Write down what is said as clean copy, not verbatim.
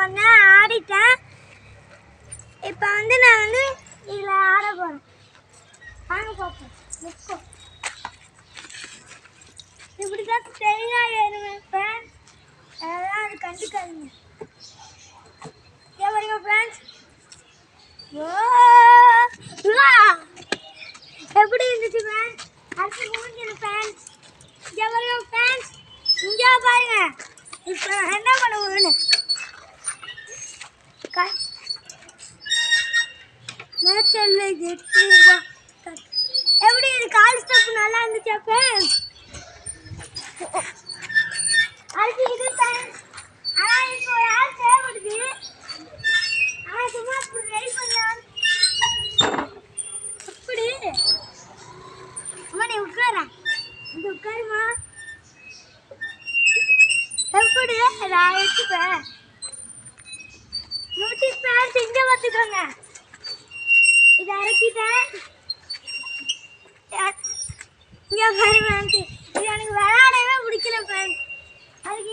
வந்தேன், ஆடிட்டேன். இப்போ வந்து நான் வந்து இதில் ஆட போகிறேன். வாங்க பார்ப்போம். நிற்கும் இப்படி தான் தெளிவாக ஏறுவேன் ஃப்ரெண்ட்ஸ். அதெல்லாம் அது கண்டுக்காதீங்க. ஏன் பாருங்க ஃப்ரெண்ட்ஸ், எப்படி இருந்துச்சு ஃப்ரெண்ட்ஸ்? அடுத்து முடிஞ்சது ஃப்ரெண்ட்ஸ். இங்கே பாருங்க ஃப்ரெண்ட்ஸ், இங்கே பாருங்க. இப்போ என்ன பண்ணுவோன்னு மேச்சல் எப்படி இது கால் ஸ்டெப் நல்லா இருந்துச்சா ஃப்ரெண்ட்ஸ்? அடுத்து இது ஃப்ரெண்ட்ஸ். ஆனால் இப்போ யார் தேவைப்படுது? ஆனால் சும்மா இப்படி ட்ரை பண்ணலாம். அப்படி அம்மா நீ உட்காரா, இந்த உட்காருமா. எப்படி நான் எடுத்துப்பேன். நோட்டீஸ் ஃப்ரெண்ட்ஸ், இங்கே பார்த்துக்கோங்க. இதை இறக்கிட்டேன். இங்கே பாரு ஃப்ரெண்ட்ஸ், இது எனக்கு விளையாடவே பிடிக்கல ஃப்ரெண்ட்ஸ். அதுக்கு